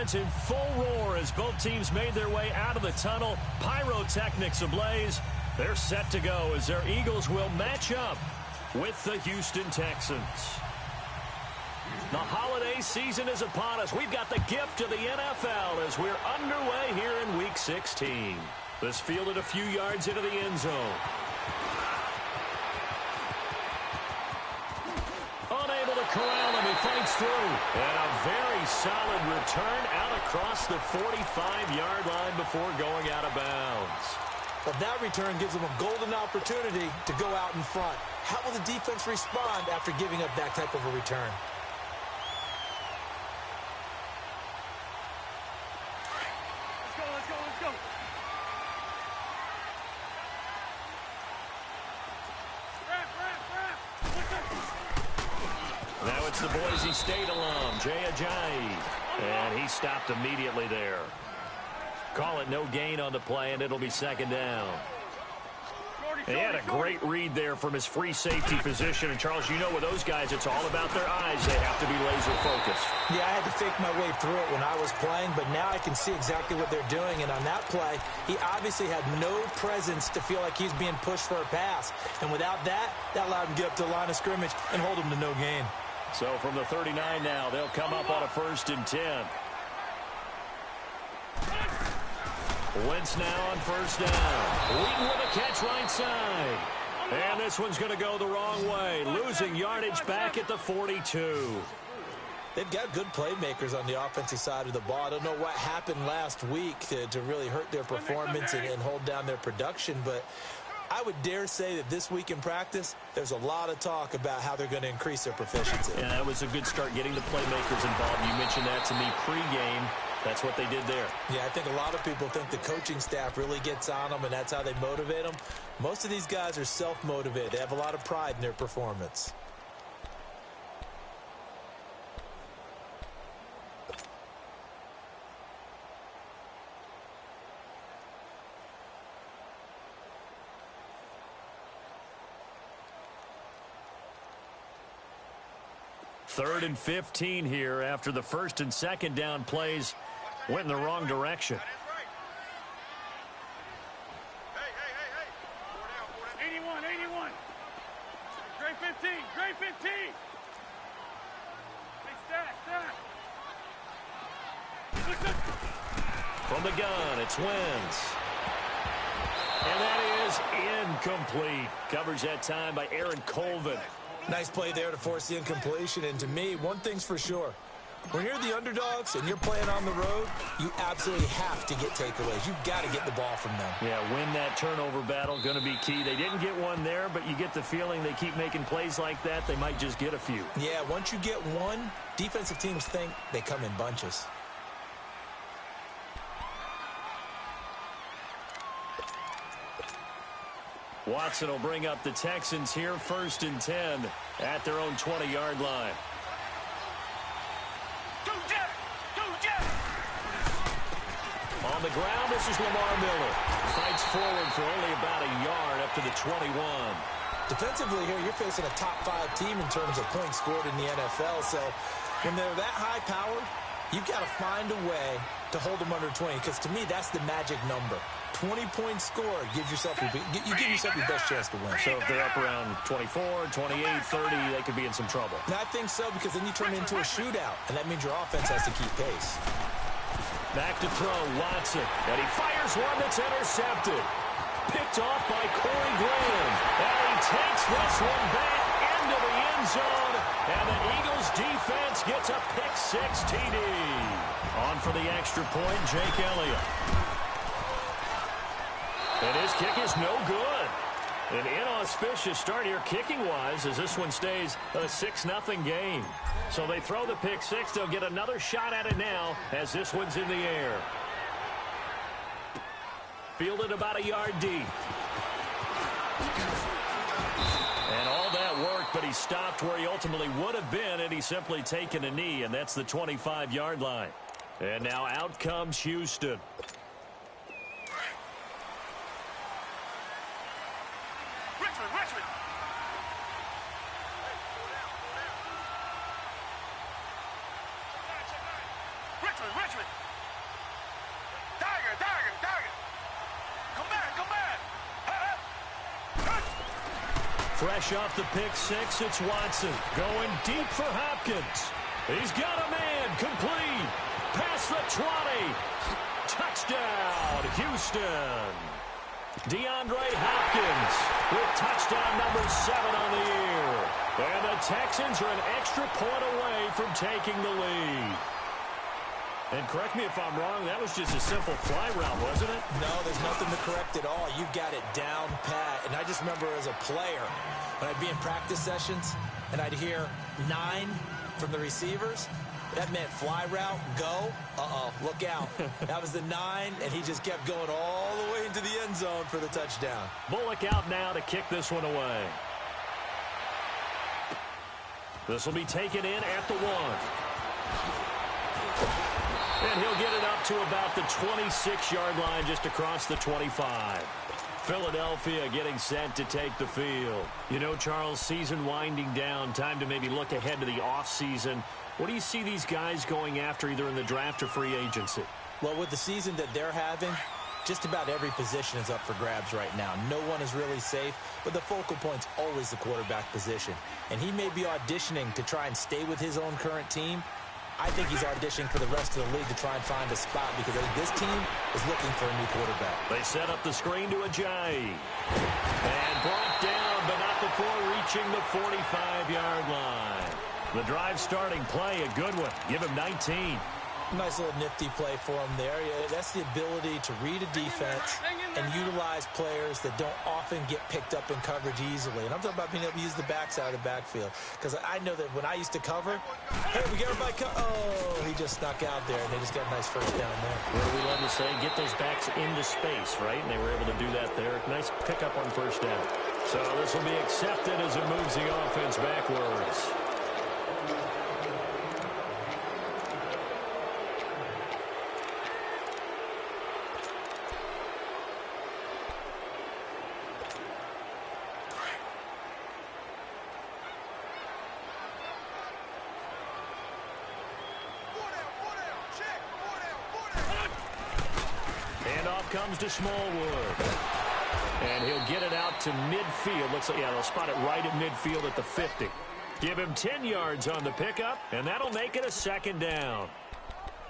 fans in full roar as both teams made their way out of the tunnel. Pyrotechnics ablaze. They're set to go as their Eagles will match up with the Houston Texans. The holiday season is upon us. We've got the gift of the NFL as we're underway here in Week 16. This fielded a few yards into the end zone. Unable to corral him, he fights through. And a very solid return out across the 45-yard line before going out of bounds. Well, that return gives them a golden opportunity to go out in front. How will the defense respond after giving up that type of a return? Let's go. Now it's the Boise State alum, Jay Ajayi. And he stopped immediately there. Call it no gain on the play, and it'll be second down. He had a great read there from his free safety position. And, Charles, you know with those guys, it's all about their eyes. They have to be laser-focused. Yeah, I had to fake my way through it when I was playing, but now I can see exactly what they're doing. And on that play, he obviously had no presence to feel like he's being pushed for a pass. And without that, that allowed him to get up to the line of scrimmage and hold him to no gain. So from the 39 now, they'll come up on a 1st and 10. Wentz now on 1st down. Wheaton with a catch right side. And this one's going to go the wrong way. Losing yardage back at the 42. They've got good playmakers on the offensive side of the ball. I don't know what happened last week to really hurt their performance and hold down their production, but I would dare say that this week in practice, there's a lot of talk about how they're going to increase their proficiency. Yeah, that was a good start getting the playmakers involved. You mentioned that to me pregame. That's what they did there. Yeah, I think a lot of people think the coaching staff really gets on them, and that's how they motivate them. Most of these guys are self-motivated. They have a lot of pride in their performance. Third and 15 here after the 1st and 2nd down plays went in the wrong direction. 81. Great 15. Hey, stack. From the gun, it's Wentz. And that is incomplete. Coverage that time by Aaron Colvin. Nice play there to force the incompletion. And to me, one thing's for sure. When you're the underdogs and you're playing on the road, you absolutely have to get takeaways. You've got to get the ball from them. Yeah, win that turnover battle, going to be key. They didn't get one there, but you get the feeling they keep making plays like that, they might just get a few. Yeah, once you get one, defensive teams think they come in bunches. Watson will bring up the Texans here, 1st and 10 at their own 20-yard line. On the ground, this is Lamar Miller. Fights forward for only about a yard up to the 21. Defensively here, you're facing a top-5 team in terms of points scored in the NFL. So when they're that high-powered, you've got to find a way to hold them under 20. Because to me, that's the magic number. 20 points scored gives yourself you give yourself your best chance to win. So if they're up around 24, 28, 30, they could be in some trouble. And I think so, because then you turn it into a shootout, and that means your offense has to keep pace. Back to throw, Watson, and he fires one that's intercepted. Picked off by Corey Graham, and he takes this one back into the end zone, and the Eagles defense gets a pick-6 TD. On for the extra point, Jake Elliott. And his kick is no good. An inauspicious start here kicking-wise as this one stays a 6-0 game. So they throw the pick-6. They'll get another shot at it now as this one's in the air. Fielded about a yard deep. And all that work, but he stopped where he ultimately would have been, and he's simply taken a knee, and that's the 25-yard line. And now out comes Houston. Richmond. Target. Come back. Fresh off the pick six, it's Watson going deep for Hopkins. He's got a man, complete. Past the 20. Touchdown, Houston. DeAndre Hopkins with touchdown number 7 on the year. And the Texans are an extra point away from taking the lead. And correct me if I'm wrong, that was just a simple fly route, wasn't it? No, there's nothing to correct at all. You've got it down pat. And I just remember as a player, when I'd be in practice sessions and I'd hear 9 from the receivers, that meant fly route, go. Look out. That was the 9, and he just kept going all the way into the end zone for the touchdown. Bullock out now to kick this one away. This will be taken in at the 1. And he'll get it up to about the 26-yard line, just across the 25. Philadelphia getting set to take the field. You know, Charles, season winding down, time to maybe look ahead to the offseason. What do you see these guys going after, either in the draft or free agency? Well, with the season that they're having, just about every position is up for grabs right now. No one is really safe, but the focal point's always the quarterback position. And he may be auditioning to try and stay with his own current team. I think he's auditioning for the rest of the league to try and find a spot, because I think this team is looking for a new quarterback. They set up the screen to Ajayi. And brought down, but not before reaching the 45-yard line. The drive starting play, a good one. Give him 19. Nice little nifty play for him there. Yeah, that's the ability to read a defense and utilize players that don't often get picked up in coverage easily. And I'm talking about being able to use the backside of the backfield. Because I know that when I used to cover, hey, we get everybody oh, he just snuck out there, and they just got a nice first down there. What do we love to say? Get those backs into space, right? And they were able to do that there. Nice pickup on first down. So this will be accepted as it moves the offense backwards. Comes to Smallwood. And he'll get it out to midfield. Looks like, yeah, they'll spot it right at midfield at the 50. Give him 10 yards on the pickup, and that'll make it a second down.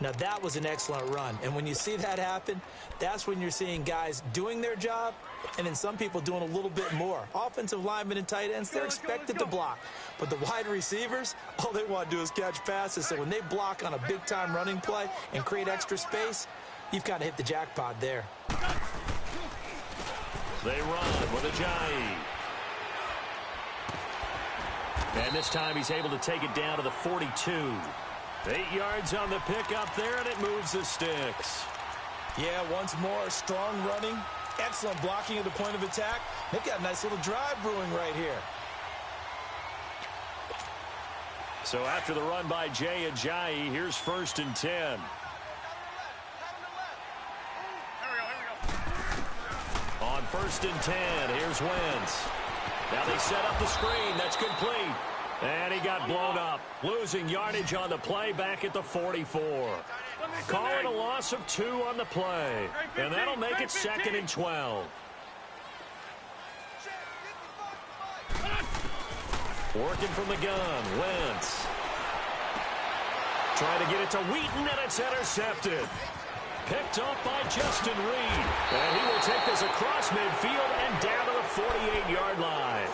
Now, that was an excellent run. And when you see that happen, that's when you're seeing guys doing their job, and then some people doing a little bit more. Offensive linemen and tight ends, they're expected to block. But the wide receivers, all they want to do is catch passes. So when they block on a big-time running play and create extra space, you've kind of hit the jackpot there. They run with Ajayi. And this time he's able to take it down to the 42. 8 yards on the pickup there, and it moves the sticks. Yeah, once more, strong running, excellent blocking at the point of attack. They've got a nice little drive brewing right here. So after the run by Jay Ajayi, here's 1st and 10. On 1st and 10, here's Wentz. Now they set up the screen. That's complete. And he got blown up. Losing yardage on the play back at the 44. Calling a loss of 2 on the play. And that'll make it 2nd and 12. Working from the gun, Wentz. Trying to get it to Wheaton, and it's intercepted. Picked up by Justin Reed. And he will take this across midfield and down to the 48-yard line.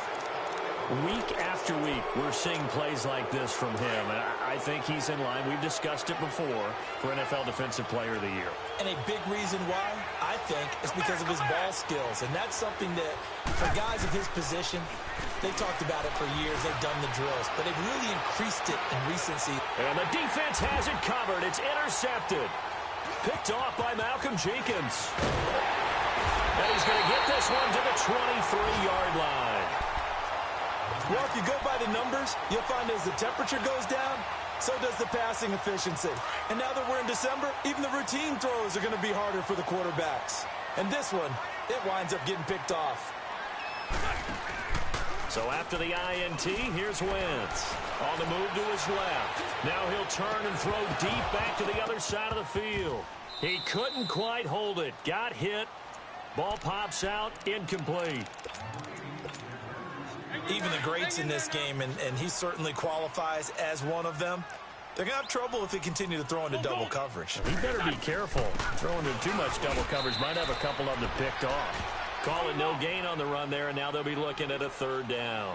Week after week, we're seeing plays like this from him. And I think he's in line. We've discussed it before for NFL Defensive Player of the Year. And a big reason why, I think, is because of his ball skills. And that's something that, for guys of his position, they've talked about it for years. They've done the drills. But they've really increased it in recency. And the defense has it covered. It's intercepted. Picked off by Malcolm Jenkins. And he's going to get this one to the 23-yard line. Well, if you go by the numbers, you'll find as the temperature goes down, so does the passing efficiency. And now that we're in December, even the routine throws are going to be harder for the quarterbacks. And this one, it winds up getting picked off. So after the INT, here's Wentz. On the move to his left. Now he'll turn and throw deep back to the other side of the field. He couldn't quite hold it. Got hit. Ball pops out. Incomplete. Even the greats in this game, and he certainly qualifies as one of them, they're going to have trouble if they continue to throw into double coverage. He better be careful. Throwing into too much double coverage might have a couple of them picked off. Call it no gain on the run there, and now they'll be looking at a third down.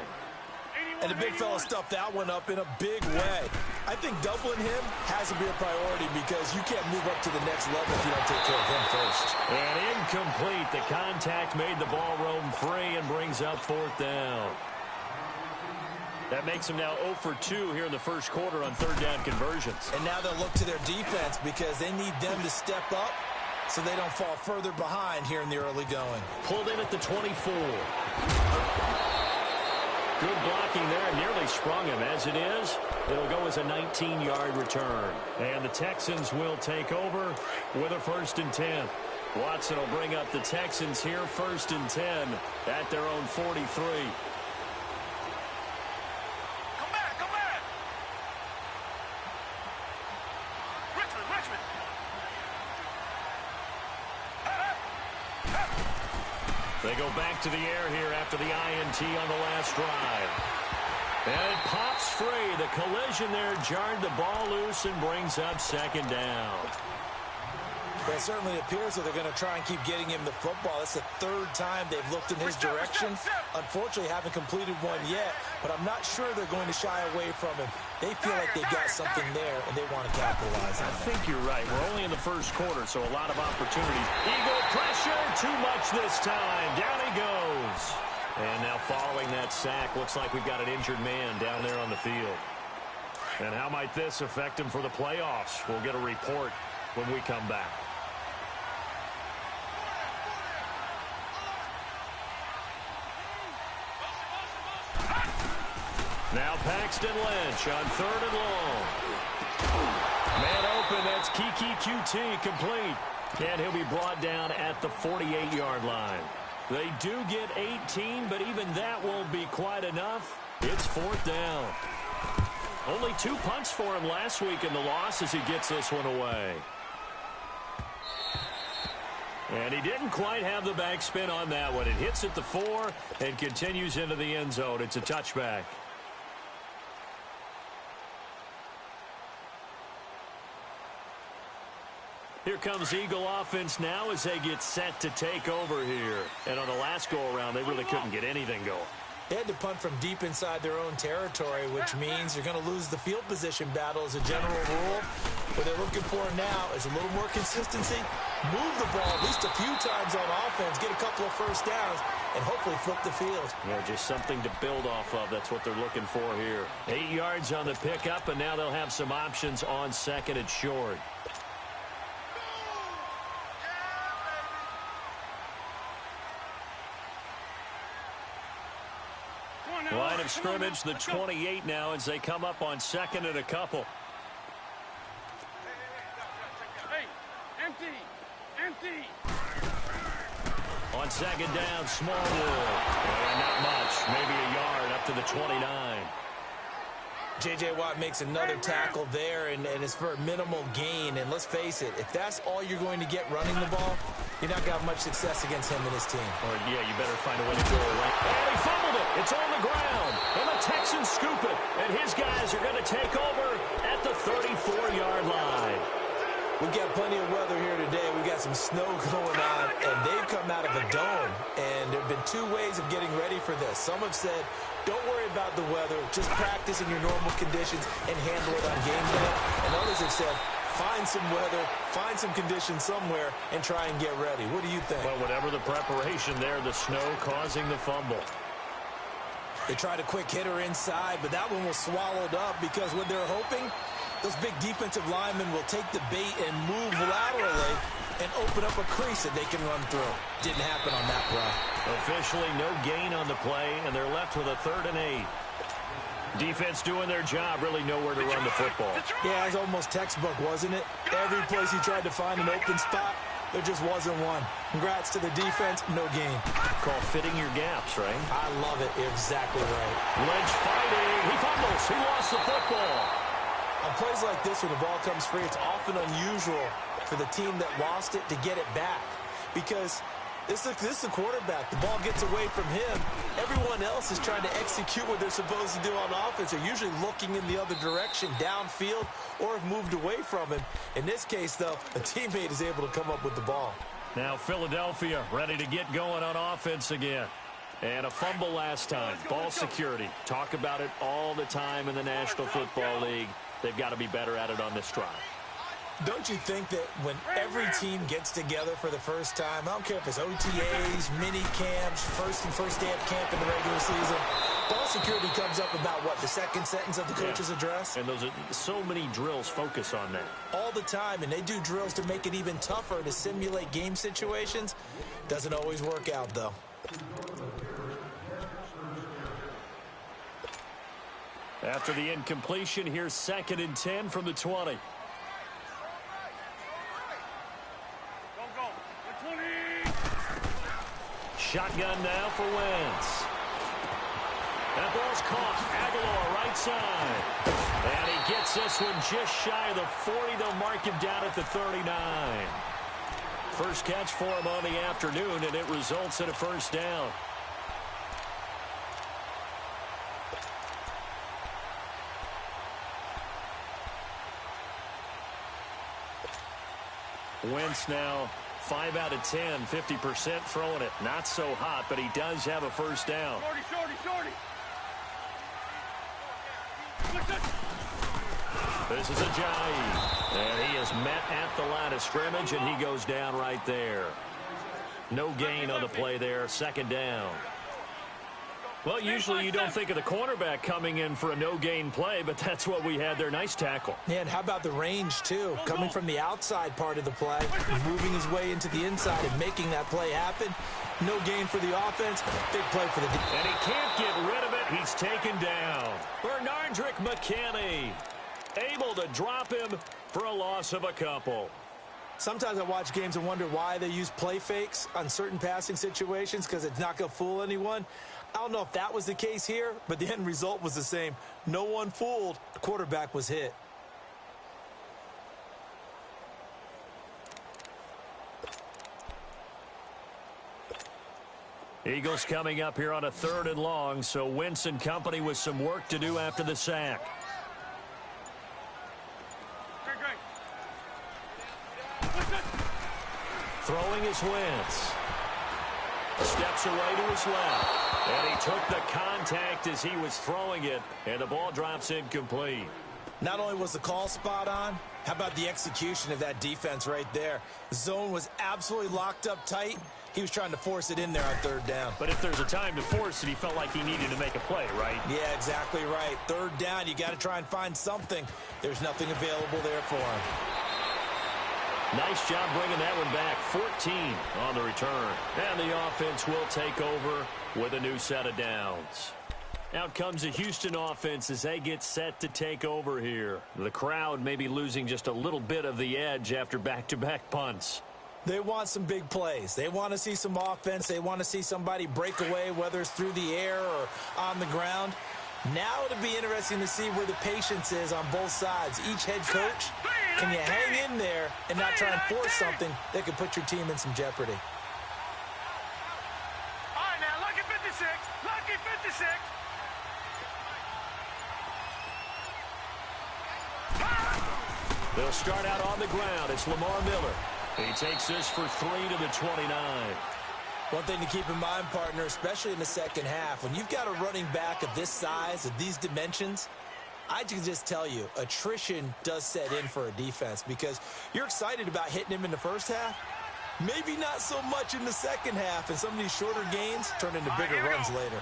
And the big fella stuffed that one up in a big way. I think doubling him has to be a priority because you can't move up to the next level if you don't take care of him first. And incomplete. The contact made the ball roam free and brings up fourth down. That makes them now 0 for 2 here in the first quarter on third down conversions. And now they'll look to their defense because they need them to step up so they don't fall further behind here in the early going. Pulled in at the 24. Good blocking there. Nearly sprung him. As it is, it'll go as a 19-yard return. And the Texans will take over with a 1st and 10. Watson will bring up the Texans here 1st and 10 at their own 43. They go back to the air here after the INT on the last drive. And it pops free. The collision there jarred the ball loose and brings up 2nd down. Well, it certainly appears that they're going to try and keep getting him the football. It's the 3rd time they've looked in his direction. Unfortunately, haven't completed one yet, but I'm not sure they're going to shy away from him. They feel like they've got something there, and they want to capitalize on it. I think you're right. We're only in the first quarter, so a lot of opportunities. Eagle pressure, too much this time. Down he goes. And now following that sack, looks like we've got an injured man down there on the field. And how might this affect him for the playoffs? We'll get a report when we come back. Now Paxton Lynch on 3rd and long. Man open, that's Kiki QT complete. And he'll be brought down at the 48-yard line. They do get 18, but even that won't be quite enough. It's 4th down. Only 2 punts for him last week in the loss as he gets this one away. And he didn't quite have the backspin on that one. It hits at the 4 and continues into the end zone. It's a touchback. Here comes Eagle offense now as they get set to take over here. And on the last go-around, they really couldn't get anything going. They had to punt from deep inside their own territory, which means you're going to lose the field position battle as a general rule. What they're looking for now is a little more consistency, move the ball at least a few times on offense, get a couple of first downs, and hopefully flip the field. Yeah, just something to build off of. That's what they're looking for here. 8 yards on the pickup, and now they'll have some options on 2nd and short. Line of scrimmage, the 28 now as they come up on 2nd and a couple. Hey, empty. On 2nd down, Smallwood. And not much, maybe a yard up to the 29. J.J. Watt makes another tackle there, and it's for a minimal gain. And let's face it, if that's all you're going to get running the ball, you're not going to have much success against him and his team. Or, yeah, you better find a way to go away. And he fumbled it. It's on the ground. And the Texans scoop it. And his guys are going to take over at the 34-yard line. We've got plenty of weather here today. We've got some snow going on, and they've come out of a dome. And there have been 2 ways of getting ready for this. Some have said, don't worry about the weather. Just practice in your normal conditions and handle it on game day. And others have said, find some weather, find some conditions somewhere, and try and get ready. What do you think? Well, whatever the preparation there, the snow causing the fumble. They tried a quick hitter inside, but that one was swallowed up because what they're hoping, those big defensive linemen will take the bait and move laterally and open up a crease that they can run through. Didn't happen on that play. Officially no gain on the play, and they're left with a 3rd and 8. Defense doing their job, really nowhere to run the football. Yeah, it was almost textbook, wasn't it? Every place he tried to find an open spot, There just wasn't one. Congrats to the defense, no gain. Call fitting your gaps, right? I love it. Exactly right. Lynch fighting. He fumbles. He lost the football. On plays like this, when the ball comes free, it's often unusual for the team that lost it to get it back. Because this is the quarterback. The ball gets away from him. Everyone else is trying to execute what they're supposed to do on offense. They're usually looking in the other direction, downfield, or have moved away from him. In this case, though, a teammate is able to come up with the ball. Now Philadelphia ready to get going on offense again. And a fumble last time. Ball security. Talk about it all the time in the National Football League. They've got to be better at it on this drive. Don't you think that when every team gets together for the first time, I don't care if it's OTAs, mini camps, first day of camp in the regular season, ball security comes up about, what, the second sentence of the coach's address? And those are so many drills focus on that. All the time, and they do drills to make it even tougher to simulate game situations. Doesn't always work out, though. After the incompletion, here's 2nd and 10 from the 20. Shotgun now for Wentz. That ball's caught. Aguilar right side. And he gets this one just shy of the 40. They'll mark him down at the 39. First catch for him on the afternoon, and it results in a first down. Wentz now 5 out of 10, 50% throwing it. Not so hot, but he does have a first down. Shorty. This is Ajayi. And he is met at the line of scrimmage, and he goes down right there. No gain on the play there. 2nd down. Well, usually you don't think of the cornerback coming in for a no-gain play, but that's what we had there. Nice tackle. Yeah, and how about the range, too? Coming from the outside part of the play, moving his way into the inside and making that play happen. No gain for the offense. Big play for the defense. And he can't get rid of it. He's taken down. Bernardrick McKinney able to drop him for a loss of a couple. Sometimes I watch games and wonder why they use play fakes on certain passing situations, because it's not going to fool anyone. I don't know if that was the case here, but the end result was the same. No one fooled. The quarterback was hit. Eagles coming up here on a 3rd and long, so Wentz and company with some work to do after the sack. Throwing is Wentz. Steps away to his left. And he took the contact as he was throwing it, and the ball drops incomplete. Not only was the call spot on, how about the execution of that defense right there? The zone was absolutely locked up tight. He was trying to force it in there on 3rd down. But if there's a time to force it, he felt like he needed to make a play, right? Yeah, exactly right. 3rd down, you got to try and find something. There's nothing available there for him. Nice job bringing that one back. 14 on the return. And the offense will take over with a new set of downs. Out comes the Houston offense as they get set to take over here. The crowd may be losing just a little bit of the edge after back-to-back punts. They want some big plays. They want to see some offense. They want to see somebody break away, whether it's through the air or on the ground. Now it'll be interesting to see where the patience is on both sides. Each head coach, can you hang in there and not try and force something that could put your team in some jeopardy? All right, now, lucky 56. Lucky 56. They'll start out on the ground. It's Lamar Miller. He takes this for 3 to the 29. One thing to keep in mind, partner, especially in the second half, when you've got a running back of this size, of these dimensions, I can just tell you, attrition does set in for a defense because you're excited about hitting him in the first half. Maybe not so much in the second half, and some of these shorter gains turn into bigger runs later.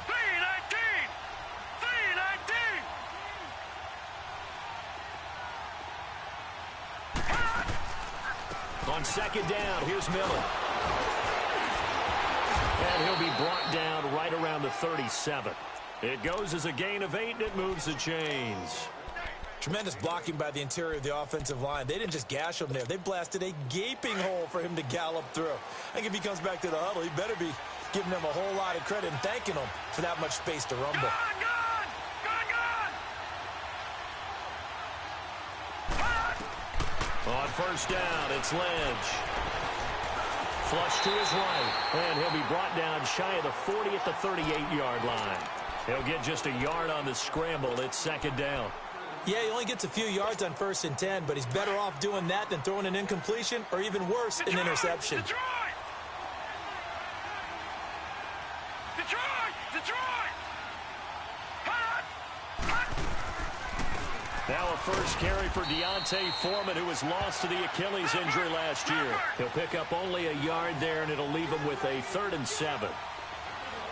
3-19. On 2nd down, here's Miller. And he'll be brought down right around the 37. It goes as a gain of 8, and it moves the chains. Tremendous blocking by the interior of the offensive line. They didn't just gash him there. They blasted a gaping hole for him to gallop through. I think if he comes back to the huddle, he better be giving them a whole lot of credit and thanking them for that much space to rumble. Gone! On first down, it's Lynch. Flush to his right, and he'll be brought down shy of the 40 at the 38-yard line. He'll get just a yard on the scramble. It's second down. Yeah, he only gets a few yards on 1st and 10, but he's better off doing that than throwing an incompletion or even worse, an interception. Detroit! Now a first carry for Deontay Foreman, who was lost to the Achilles injury last year. He'll pick up only a yard there, and it'll leave him with a 3rd and 7.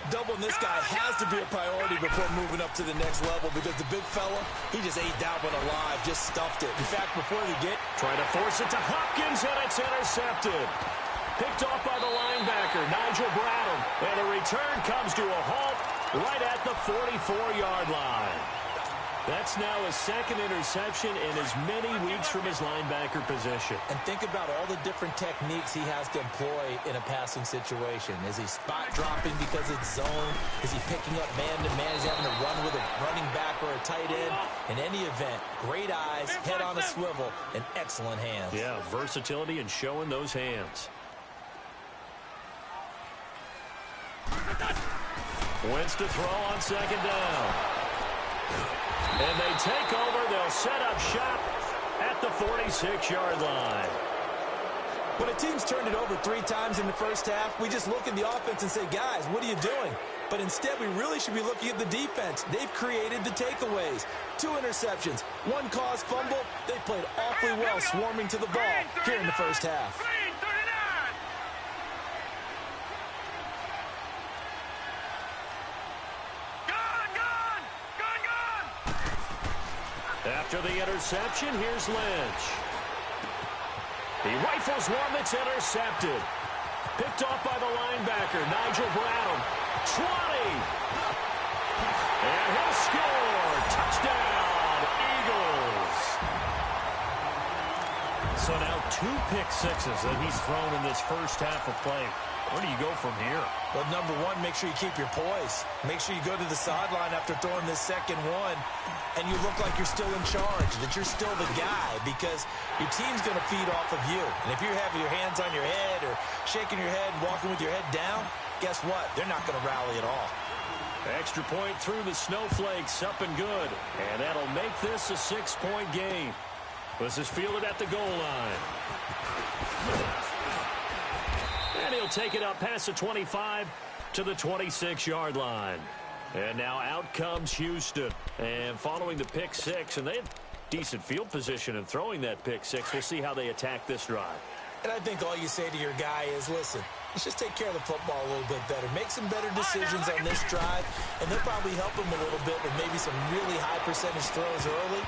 Doubling this guy has to be a priority before moving up to the next level because the big fella, he just ate that one alive, just stuffed it. In fact, before they get... Trying to force it to Hopkins, and it's intercepted. Picked off by the linebacker, Nigel Bradham. And the return comes to a halt right at the 44-yard line. That's now his 2nd interception in as many weeks from his linebacker position. And think about all the different techniques he has to employ in a passing situation. Is he spot dropping because it's zone? Is he picking up man-to-man? Is he having to run with a running back or a tight end? In any event, great eyes, head on a swivel, and excellent hands. Yeah, versatility and showing those hands. Wentz to throw on second down. And they take over. They'll set up shop at the 46-yard line. When a team's turned it over 3 times in the first half, we just look at the offense and say, guys, what are you doing? But instead, we really should be looking at the defense. They've created the takeaways. 2 interceptions, 1 caused fumble. They played awfully well swarming to the ball here in the first half. After the interception, here's Lynch. He rifles one that's intercepted. Picked off by the linebacker, Nigel Bradham. 20. And he'll score. Touchdown, Eagles. So now 2 pick sixes that he's thrown in this first half of play. Where do you go from here? Well, number one, make sure you keep your poise. Make sure you go to the sideline after throwing this second one, and you look like you're still in charge, that you're still the guy, because your team's going to feed off of you. And if you're having your hands on your head or shaking your head and walking with your head down, guess what? They're not going to rally at all. Extra point through the snowflakes, up and good. And that'll make this a 6-point game. This is fielded at the goal line. And he'll take it up past the 25 to the 26-yard line. And now out comes Houston. And following the pick six, and they had decent field position in throwing that pick six. We'll see how they attack this drive. And I think all you say to your guy is, listen, let's just take care of the football a little bit better. Make some better decisions on this drive, and they'll probably help him a little bit with maybe some really high percentage throws early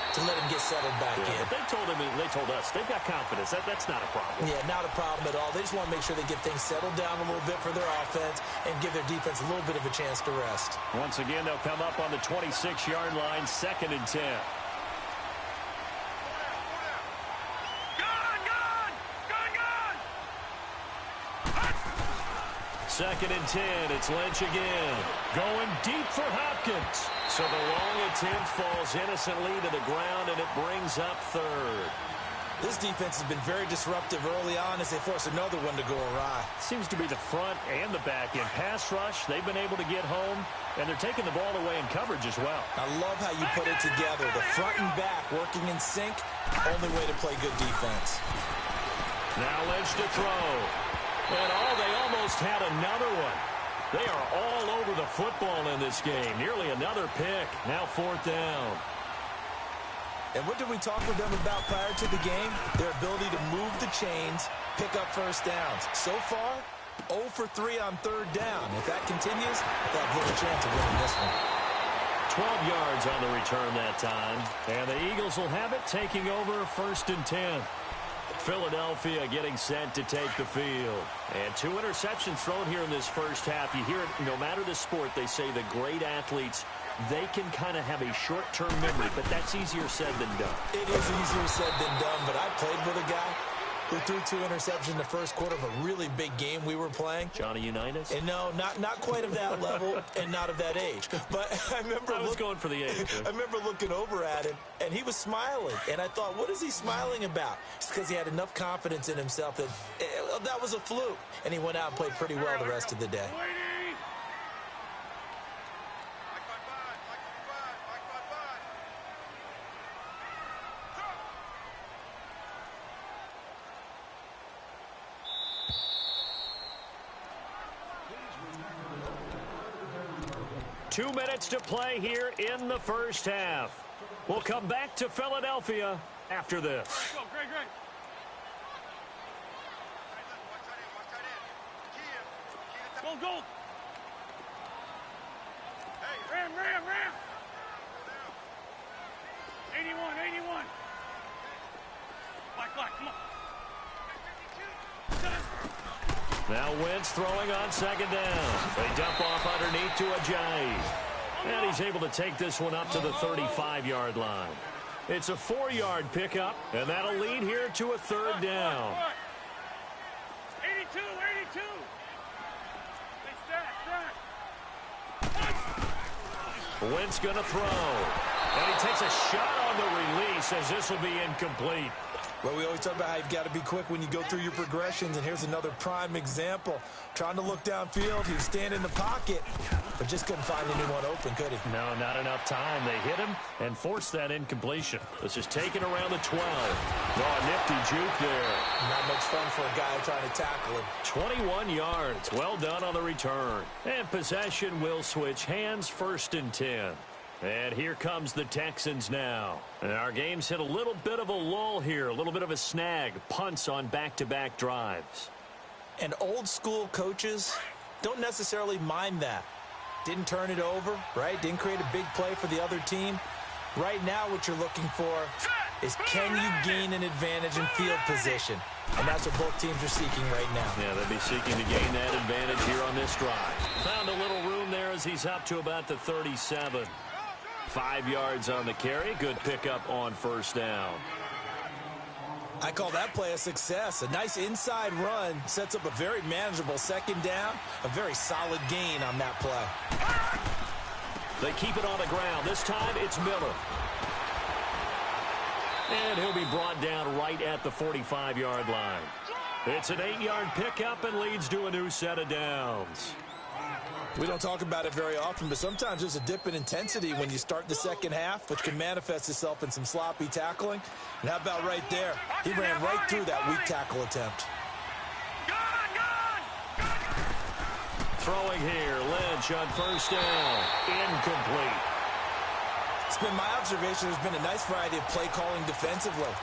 to let him get settled back in. They told us they've got confidence. That's not a problem. Yeah, not a problem at all. They just want to make sure they get things settled down a little bit for their offense and give their defense a little bit of a chance to rest. Once again, they'll come up on the 26-yard line, 2nd and 10. Second and 10, it's Lynch again. Going deep for Hopkins. So the long attempt falls innocently to the ground, and it brings up 3rd. This defense has been very disruptive early on as they force another one to go awry. Seems to be the front and the back end. Pass rush, they've been able to get home, and they're taking the ball away in coverage as well. I love how you put it together. The front and back working in sync, only way to play good defense. Now Lynch to throw. And they almost had another one. They are all over the football in this game. Nearly another pick. Now 4th down. And what did we talk with them about prior to the game? Their ability to move the chains, pick up first downs. So far, 0 for 3 on 3rd down. If that continues, they have little chance of winning this one. 12 yards on the return that time. And the Eagles will have it, taking over 1st and 10. Philadelphia getting set to take the field. And 2 interceptions thrown here in this first half. You hear it no matter the sport, they say the great athletes they can kind of have a short-term memory, but that's easier said than done. It is easier said than done, but I played with a guy who threw 2 interceptions in the first quarter of a really big game we were playing. Johnny Unitas? And no, not quite of that level and not of that age. But I remember I was going for the age. I remember looking over at him, and he was smiling. And I thought, what is he smiling about? It's because he had enough confidence in himself that that was a fluke. And he went out and played pretty well the rest of the day. 2 minutes to play here in the first half. We'll come back to Philadelphia after this. Go, Greg. Go. Hey, ram. 81. Black, come on. Now Wentz throwing on second down. They dump off underneath to Ajayi. And he's able to take this one up to the 35-yard line. It's a 4-yard pickup, and that'll lead here to a third down. 82. Wentz going to throw. And he takes a shot on the release as this will be incomplete. Well, we always talk about how you've got to be quick when you go through your progressions, and here's another prime example. Trying to look downfield, he was standing in the pocket, but just couldn't find anyone open, could he? No, not enough time. They hit him and forced that incompletion. This is taken around the 12. Oh, nifty juke there. Not much fun for a guy trying to tackle him. 21 yards. Well done on the return. And possession will switch hands, 1st and 10. And here comes the Texans now. And our game's hit a little bit of a lull here, a little bit of a snag. Punts on back-to-back drives. And old-school coaches don't necessarily mind that. Didn't turn it over, right? Didn't create a big play for the other team. Right now what you're looking for is, can you gain an advantage in field position? And that's what both teams are seeking right now. Yeah, they'll be seeking to gain that advantage here on this drive. Found a little room there as he's up to about the 37. 5 yards on the carry. Good pickup on 1st down. I call that play a success. A nice inside run sets up a very manageable 2nd down. A very solid gain on that play. They keep it on the ground. This time it's Miller. And he'll be brought down right at the 45-yard line. It's an 8-yard pickup and leads to a new set of downs. We don't talk about it very often, but sometimes there's a dip in intensity when you start the second half, which can manifest itself in some sloppy tackling. And how about right there? He ran right through that weak tackle attempt. Throwing here, Lynch on 1st down. Incomplete. It's been my observation there's been a nice variety of play calling defensively.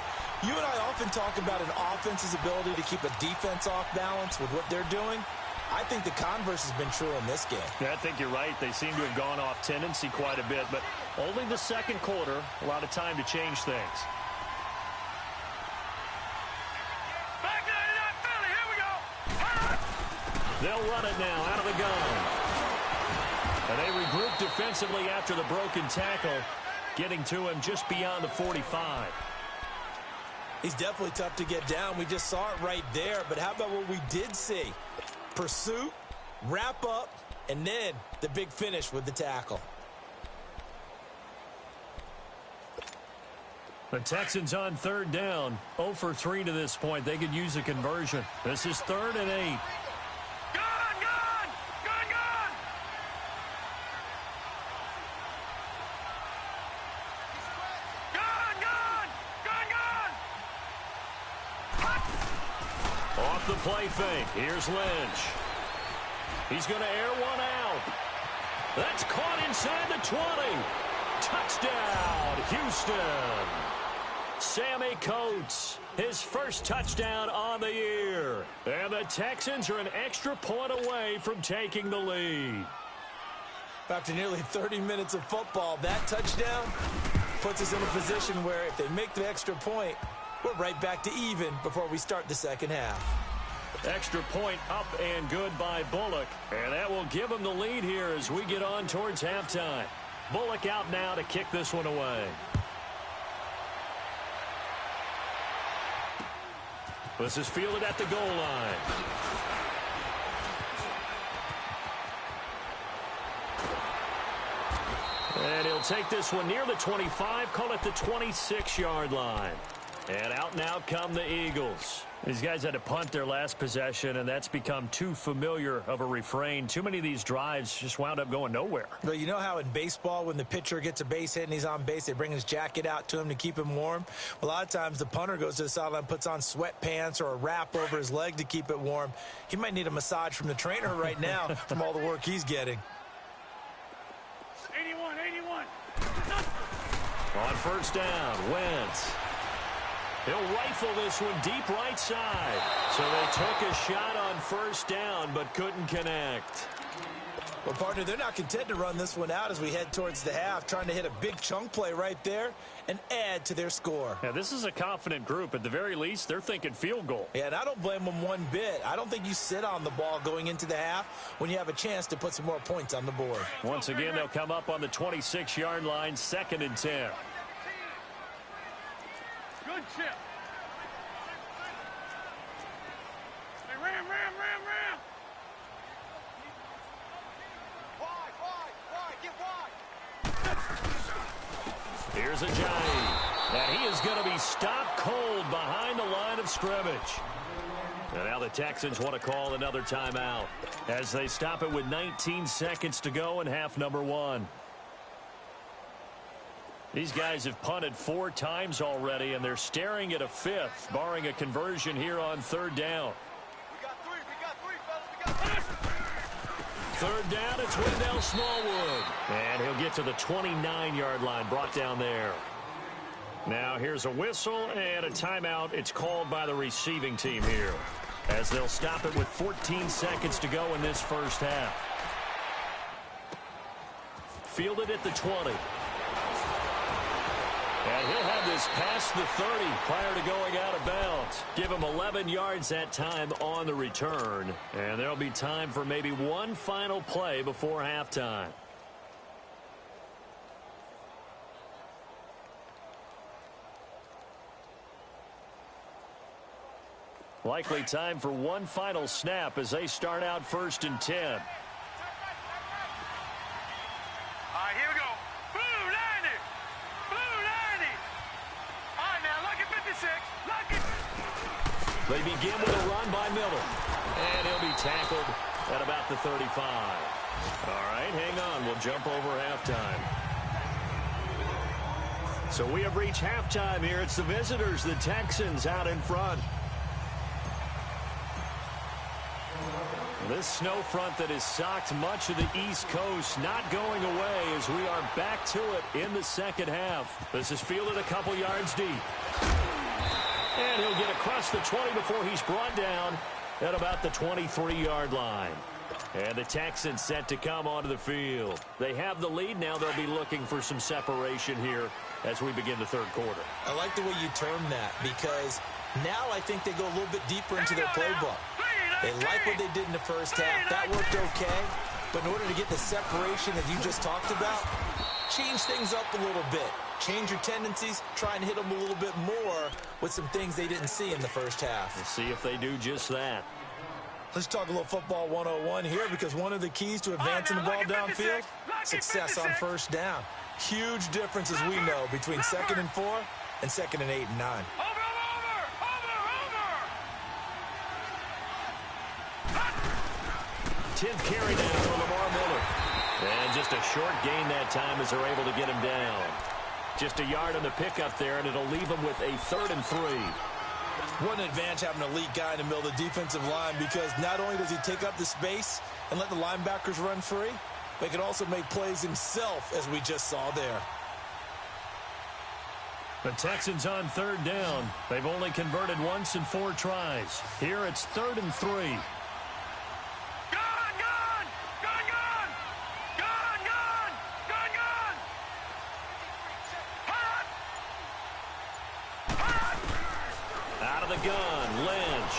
You and I often talk about an offense's ability to keep a defense off balance with what they're doing. I think the converse has been true in this game. Yeah, I think you're right. They seem to have gone off tendency quite a bit, but only the 2nd quarter, a lot of time to change things. Back it up, Philly. Here we go. They'll run it now out of the gun. And they regroup defensively after the broken tackle, getting to him just beyond the 45. He's definitely tough to get down. We just saw it right there, but how about what we did see? Pursuit, wrap up, and then the big finish with the tackle. The Texans on 3rd down, 0 for 3 to this point. They could use a conversion. This is 3rd and 8. Off the play fake. Here's Lynch. He's going to air one out. That's caught inside the 20. Touchdown, Houston. Sammy Coates, his first touchdown on the year. And the Texans are an extra point away from taking the lead. After nearly 30 minutes of football, that touchdown puts us in a position where if they make the extra point, we're right back to even before we start the second half. Extra point up and good by Bullock. And that will give them the lead here as we get on towards halftime. Bullock out now to kick this one away. This is fielded at the goal line. And he'll take this one near the 25, call it the 26-yard line. And out now come the Eagles. These guys had to punt their last possession, and that's become too familiar of a refrain. Too many of these drives just wound up going nowhere. Well, you know how in baseball when the pitcher gets a base hit and he's on base, they bring his jacket out to him to keep him warm? Well, a lot of times the punter goes to the sideline, puts on sweatpants or a wrap over his leg to keep it warm. He might need a massage from the trainer right now from all the work he's getting. 81. On first down, Wentz. He'll rifle this one deep right side. So they took a shot on first down but couldn't connect. Well, partner, they're not content to run this one out as we head towards the half, trying to hit a big chunk play right there and add to their score. Yeah, this is a confident group. At the very least, they're thinking field goal. Yeah, and I don't blame them one bit. I don't think you sit on the ball going into the half when you have a chance to put some more points on the board. Once again, they'll come up on the 26-yard line, 2nd and 10. Good chip. Hey, ram. Wide, get wide. Here's a Johnny. And he is going to be stopped cold behind the line of scrimmage. And now the Texans want to call another timeout as they stop it with 19 seconds to go in half number 1. These guys have punted 4 times already, and they're staring at a 5th, barring a conversion here on 3rd down. We got three, fellas. 3rd down, it's Wendell Smallwood. And he'll get to the 29-yard line, brought down there. Now here's a whistle and a timeout. It's called by the receiving team here, as they'll stop it with 14 seconds to go in this first half. Fielded at the 20. And he'll have this past the 30 prior to going out of bounds. Give him 11 yards that time on the return. And there'll be time for maybe one final play before halftime. Likely time for one final snap as they start out 1st and 10. All right, here we go. Blue 90. All right, now, lucky 56. Lucky. They begin with a run by Miller. And he'll be tackled at about the 35. All right, hang on. We'll jump over halftime. So we have reached halftime here. It's the visitors, the Texans, out in front. This snow front that has socked much of the East Coast not going away as we are back to it in the second half. This is fielded a couple yards deep. And he'll get across the 20 before he's brought down at about the 23-yard line. And the Texans set to come onto the field. They have the lead. Now they'll be looking for some separation here as we begin the third quarter. I like the way you term that because now I think they go a little bit deeper into their playbook. They like what they did in the first half. That worked okay. But in order to get the separation that you just talked about, change things up a little bit. Change your tendencies. Try and hit them a little bit more with some things they didn't see in the first half. We'll see if they do just that. Let's talk a little football 101 here because one of the keys to advancing the ball downfield, success on first down. Huge difference, as we know, between 2nd and 4 and 2nd and 8 and 9. 10th carry now for Lamar Miller. And just a short gain that time as they're able to get him down. Just a yard on the pickup there, and it'll leave him with a 3rd and 3. What an advantage having an elite guy in the middle of the defensive line because not only does he take up the space and let the linebackers run free, but he can also make plays himself, as we just saw there. The Texans on 3rd down. They've only converted once in 4 tries. Here it's 3rd and 3. Gun, Lynch.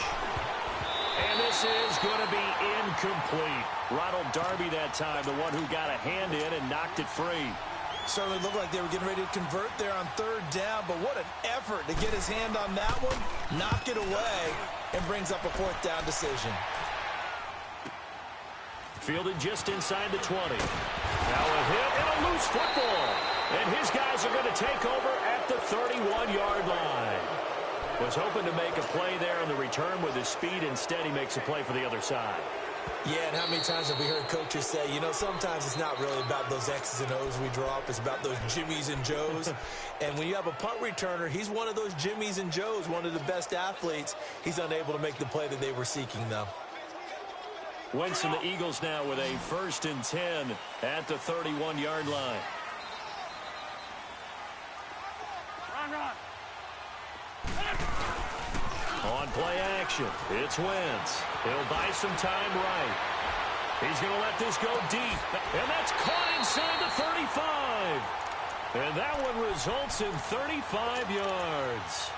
And this is going to be incomplete. Ronald Darby that time, the one who got a hand in and knocked it free. Certainly looked like they were getting ready to convert there on third down, but what an effort to get his hand on that one, knock it away, and brings up a fourth down decision. Fielded just inside the 20. Now a hit and a loose football. And his guys are going to take over at the 31-yard line. Was hoping to make a play there on the return with his speed. Instead, he makes a play for the other side. Yeah, and how many times have we heard coaches say, you know, sometimes it's not really about those X's and O's we draw up. It's about those Jimmies and Joes. And when you have a punt returner, he's one of those Jimmies and Joes, one of the best athletes. He's unable to make the play that they were seeking, though. Wentz and the Eagles now with a 1st and 10 at the 31-yard line. Run. On play action, it's Wentz. He'll buy some time right. He's going to let this go deep. And that's caught inside the 35. And that one results in 35 yards.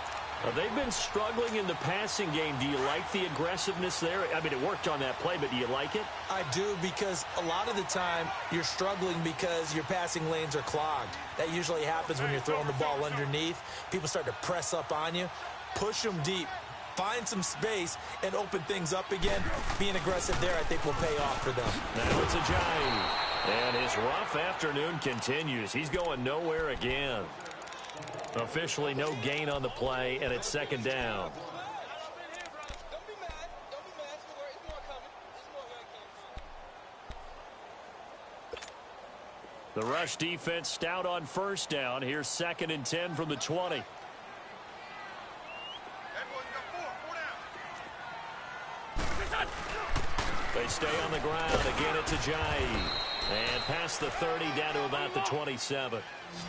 They've been struggling in the passing game. Do you like the aggressiveness there? I mean, it worked on that play, but do you like it? I do, because a lot of the time you're struggling because your passing lanes are clogged. That usually happens when you're throwing the ball underneath. People start to press up on you. Push them deep. Find some space and open things up again. Being aggressive there, I think, will pay off for them. Now it's Ajayi. And his rough afternoon continues. He's going nowhere again. Officially no gain on the play, and it's 2nd down. The rush defense stout on 1st down. Here's 2nd and 10 from the 20. They stay on the ground. Again, it's Ajayi. And past the 30, down to about the 27.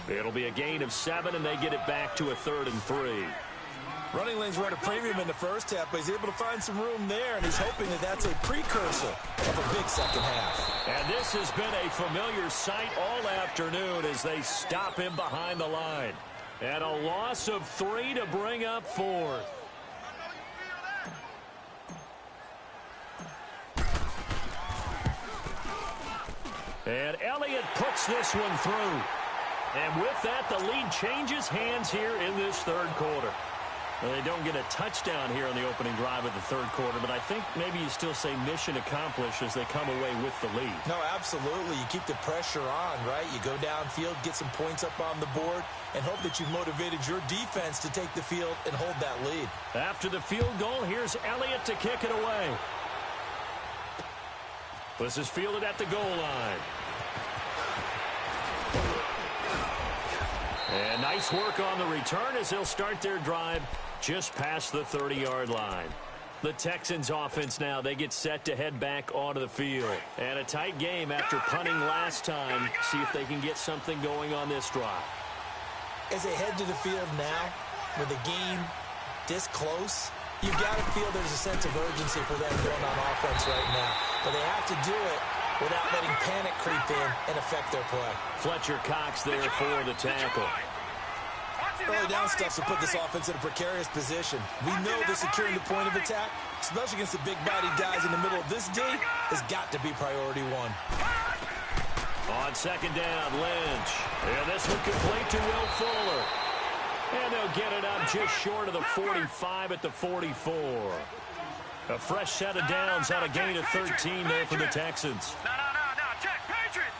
It'll be a gain of 7, and they get it back to a 3rd and 3. Running lanes were at a premium in the first half, but he's able to find some room there, and he's hoping that that's a precursor of a big second half. And this has been a familiar sight all afternoon as they stop him behind the line. And a loss of 3 to bring up 4th. And Elliott puts this one through. And with that, the lead changes hands here in this 3rd quarter. Well, they don't get a touchdown here on the opening drive of the 3rd quarter, but I think maybe you still say mission accomplished as they come away with the lead. No, absolutely. You keep the pressure on, right? You go downfield, get some points up on the board, and hope that you've motivated your defense to take the field and hold that lead. After the field goal, here's Elliott to kick it away. This is fielded at the goal line. And nice work on the return as they'll start their drive just past the 30-yard line. The Texans offense now, they get set to head back onto the field. And a tight game after punting last time. See if they can get something going on this drive. As they head to the field now, with the game this close, you've got to feel there's a sense of urgency for them going on offense right now. But they have to do it without letting panic creep in and affect their play. Fletcher Cox there for the tackle. Early down stuff to put this offense in a precarious position. We know that securing the point of attack, especially against the big-bodied guys in the middle of this D, has got to be priority 1. On 2nd down, Lynch. And this one complete to Will Fuller. And they'll get it up just short of the 45 at the 44. A fresh set of downs on a gain of 13 there for the Texans. No. Check. Patriot.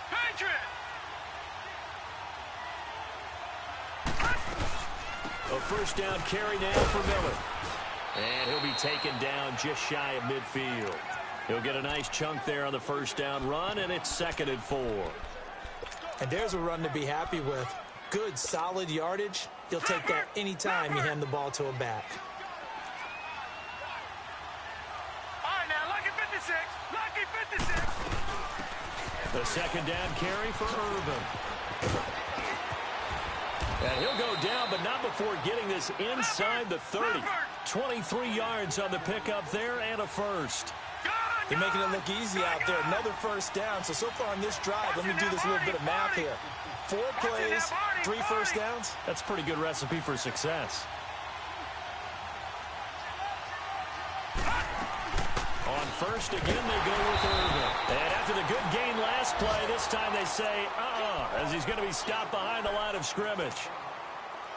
A 1st down carry now for Miller. And he'll be taken down just shy of midfield. He'll get a nice chunk there on the 1st down run, and it's 2nd and 4. And there's a run to be happy with. Good, solid yardage. You'll take that any time you hand the ball to a back. Lucky 56. The 2nd down carry for Urban. And he'll go down, but not before getting this inside the 30. 23 yards on the pickup there and a 1st. They're making it look easy out there. Another 1st down. So far on this drive, let me do this little bit of math here. 4 plays, 3 1st downs. That's a pretty good recipe for success. On first, again, they go with Irvin. And after the good gain last play, this time they say, as he's going to be stopped behind the line of scrimmage.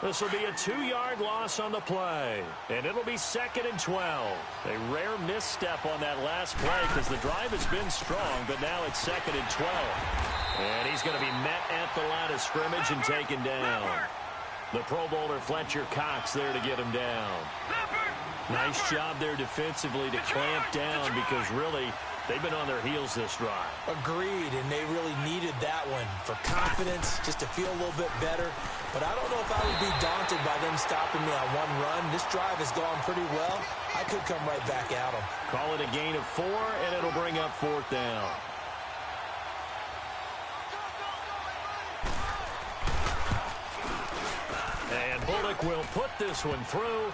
This will be a 2-yard loss on the play, and it'll be 2nd and 12. A rare misstep on that last play because the drive has been strong, but now it's 2nd and 12. And he's going to be met at the line of scrimmage and taken down. The Pro Bowler Fletcher Cox there to get him down. Nice job there defensively to clamp down because really they've been on their heels this drive. Agreed, and they really needed that one for confidence, just to feel a little bit better. But I don't know if I would be daunted by them stopping me on one run. This drive has gone pretty well. I could come right back at them. Call it a gain of 4, and it'll bring up 4th down. And Bullock will put this one through.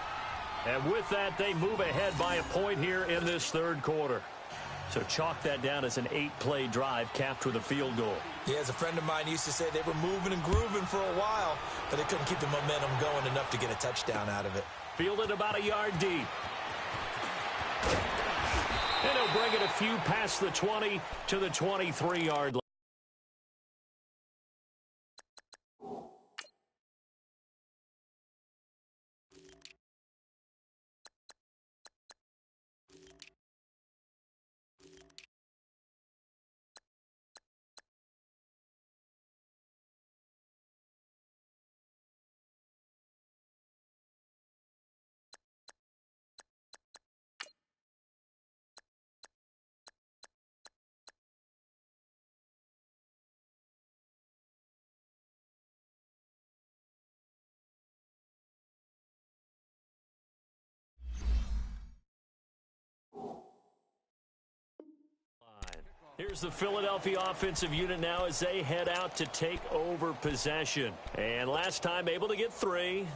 And with that, they move ahead by a point here in this 3rd quarter. So chalk that down as an 8-play drive capped with a field goal. Yeah, as a friend of mine used to say, they were moving and grooving for a while, but they couldn't keep the momentum going enough to get a touchdown out of it. Fielded about a yard deep. And he'll bring it a few past the 20 to the 23-yard line. Here's the Philadelphia offensive unit now as they head out to take over possession. And last time able to get 3.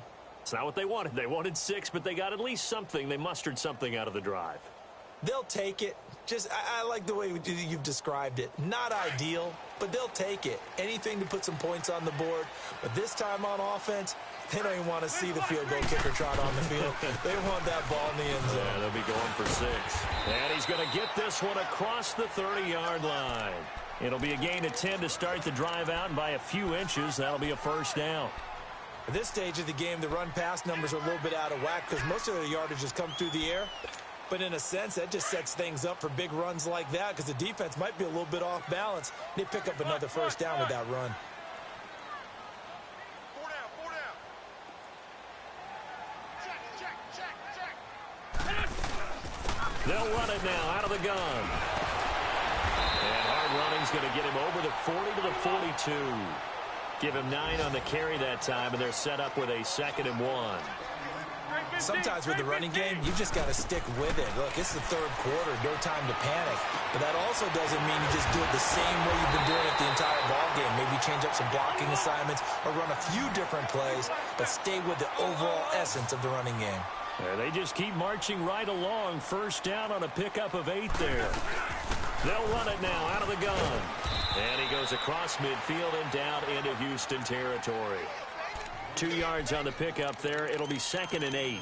It's not what they wanted. They wanted 6, but they got at least something. They mustered something out of the drive. They'll take it. I like the way you've described it. Not ideal, but they'll take it. Anything to put some points on the board. But this time on offense, they don't even want to see the field goal kicker trot on the field. They want that ball in the end zone. Yeah, they'll be going for 6. And he's going to get this one across the 30-yard line. It'll be a gain of 10 to start the drive out, and by a few inches, that'll be a 1st down. At this stage of the game, the run-pass numbers are a little bit out of whack because most of the yardage has come through the air. But in a sense, that just sets things up for big runs like that because the defense might be a little bit off balance. They pick up another 1st down with that run. They'll run it now out of the gun. And hard running's going to get him over the 40 to the 42. Give him 9 on the carry that time, and they're set up with a 2nd and 1. Sometimes with the running game, you just got to stick with it. Look, it's the 3rd quarter, no time to panic. But that also doesn't mean you just do it the same way you've been doing it the entire ball game. Maybe change up some blocking assignments or run a few different plays, but stay with the overall essence of the running game. Yeah, they just keep marching right along. 1st down on a pickup of 8 there. They'll run it now out of the gun. And he goes across midfield and down into Houston territory. 2 yards on the pickup there. It'll be 2nd and 8.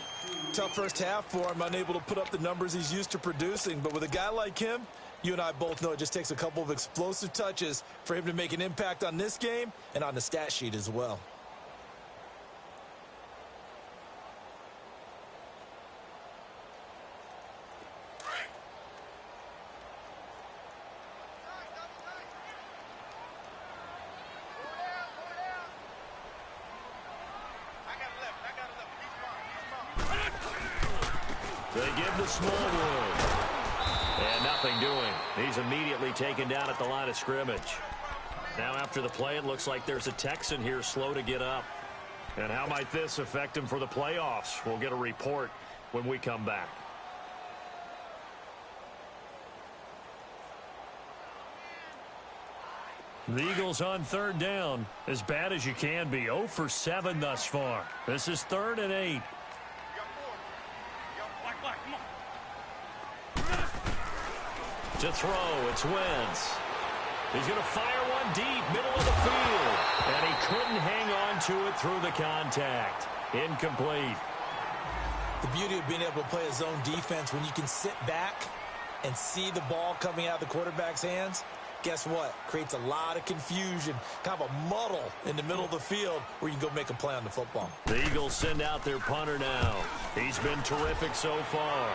Tough first half for him, unable to put up the numbers he's used to producing. But with a guy like him, you and I both know it just takes a couple of explosive touches for him to make an impact on this game and on the stat sheet as well. They give the Smallwood. And nothing doing. He's immediately taken down at the line of scrimmage. Now after the play, it looks like there's a Texan here slow to get up. And how might this affect him for the playoffs? We'll get a report when we come back. The Eagles on 3rd down. As bad as you can be. 0 for 7 thus far. This is 3rd and 8. To throw, it's Wentz. He's going to fire one deep, middle of the field. And he couldn't hang on to it through the contact. Incomplete. The beauty of being able to play a zone defense when you can sit back and see the ball coming out of the quarterback's hands, guess what? Creates a lot of confusion, kind of a muddle in the middle of the field where you can go make a play on the football. The Eagles send out their punter now. He's been terrific so far.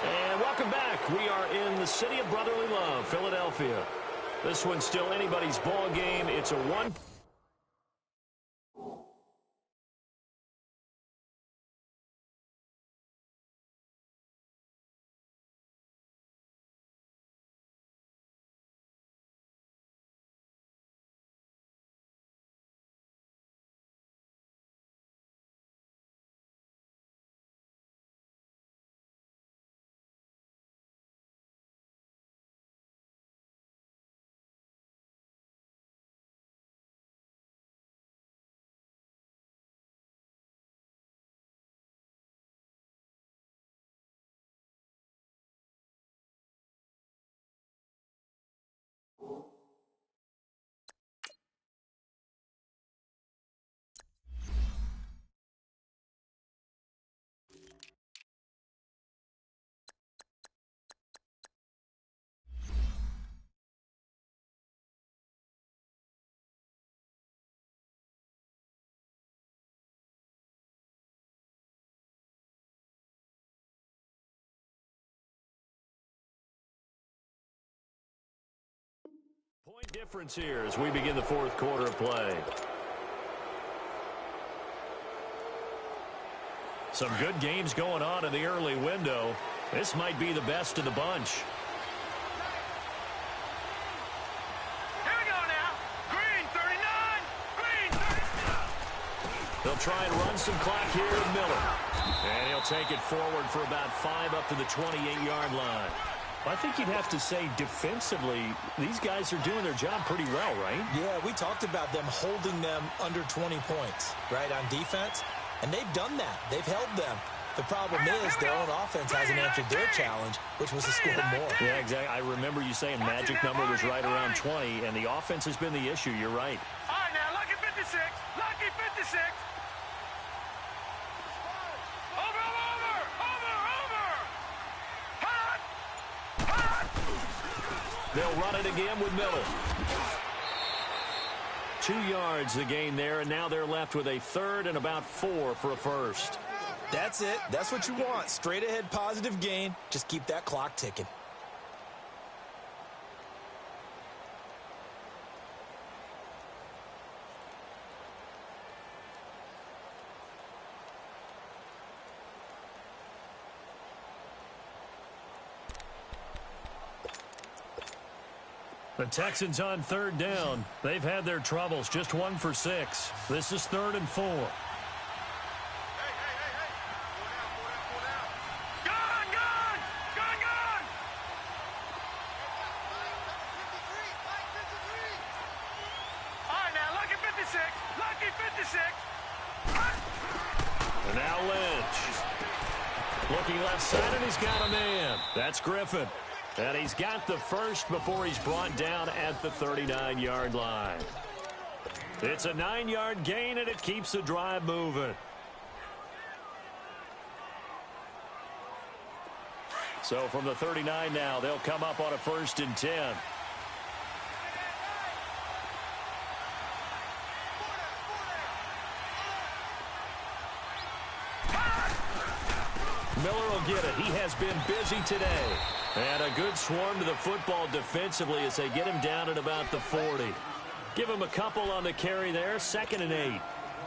And welcome back. We are in the city of brotherly love, Philadelphia. This one's still anybody's ball game. It's a one. Point difference here as we begin the fourth quarter of play. Some good games going on in the early window. This might be the best of the bunch. Here we go now. Green 39. Green 39. They'll try and run some clock here with Miller. And he'll take it forward for about 5 up to the 28-yard line. I think you'd have to say defensively, these guys are doing their job pretty well, right? Yeah, we talked about them holding them under 20 points, right, on defense. And they've done that. They've held them. The problem is their own offense hasn't answered their challenge, which was to score more. Yeah, exactly. I remember you saying magic number was right around 20, and the offense has been the issue. You're right. All right, now, lucky 56. Lucky 56. They'll run it again with Miller. 2 yards the gain there, and now they're left with a third and about 4 for a first. That's it. That's what you want. Straight ahead positive gain. Just keep that clock ticking. The Texans on third down. They've had their troubles. Just 1 for 6. This is 3rd and 4. Gun! Gun! Gun! Gun! All right, now, lucky 56. Lucky 56. And now Lynch. Looking left side, and he's got a man. That's Griffin. And he's got the first before he's brought down at the 39-yard line. It's a 9-yard gain, and it keeps the drive moving. So from the 39 now, they'll come up on a 1st and 10. Miller will get it. He has been busy today. And a good swarm to the football defensively as they get him down at about the 40. Give him a couple on the carry there. 2nd and 8.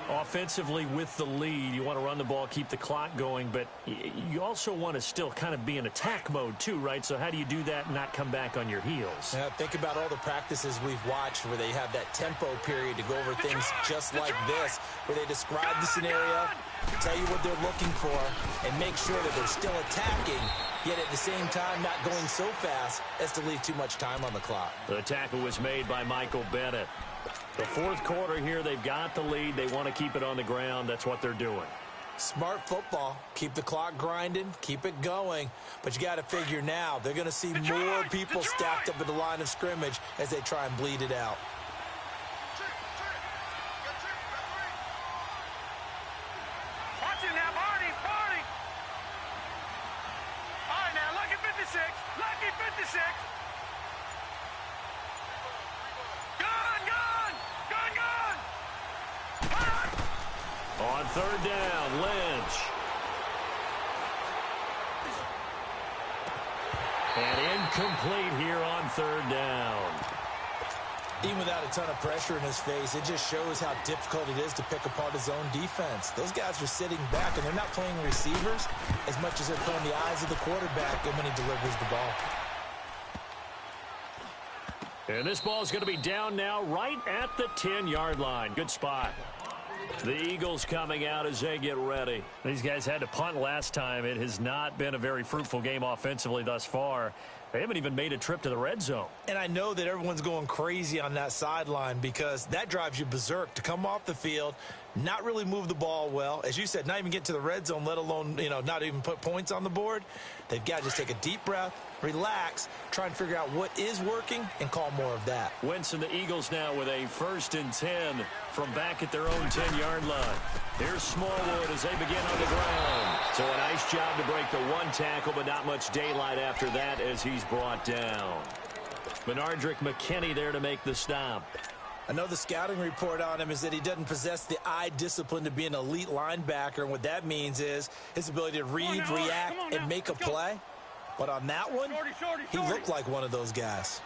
Offensively with the lead, you want to run the ball, keep the clock going, but you also want to still kind of be in attack mode too, right? So how do you do that and not come back on your heels? Yeah, think about all the practices we've watched where they have that tempo period to go over things just like this, where they describe the scenario, tell you what they're looking for, and make sure that they're still attacking, yet at the same time not going so fast as to leave too much time on the clock. The tackle was made by Michael Bennett. The fourth quarter here, they've got the lead. They want to keep it on the ground. That's what they're doing. Smart football. Keep the clock grinding. Keep it going. But you got to figure now, they're going to see more people stacked up at the line of scrimmage as they try and bleed it out. On third down, Lynch. And incomplete here on third down. Even without a ton of pressure in his face, it just shows how difficult it is to pick apart his own defense. Those guys are sitting back, and they're not playing receivers as much as they're playing the eyes of the quarterback and when he delivers the ball. And this ball is going to be down now right at the 10-yard line. Good spot. The Eagles coming out as they get ready. These guys had to punt last time. It has not been a very fruitful game offensively thus far. They haven't even made a trip to the red zone. And I know that everyone's going crazy on that sideline because that drives you berserk to come off the field, not really move the ball well. As you said, not even get to the red zone, let alone, not even put points on the board. They've got to just take a deep breath, relax, try and figure out what is working, and call more of that. Wentz and the Eagles now with a 1st and 10 from back at their own 10-yard line. Here's Smallwood as they begin on the ground. So a nice job to break the one tackle, but not much daylight after that as he's brought down. Benardrick McKinney there to make the stop. I know the scouting report on him is that he doesn't possess the eye discipline to be an elite linebacker, and what that means is his ability to read, react, and make a play. But on that one, he looked like one of those guys.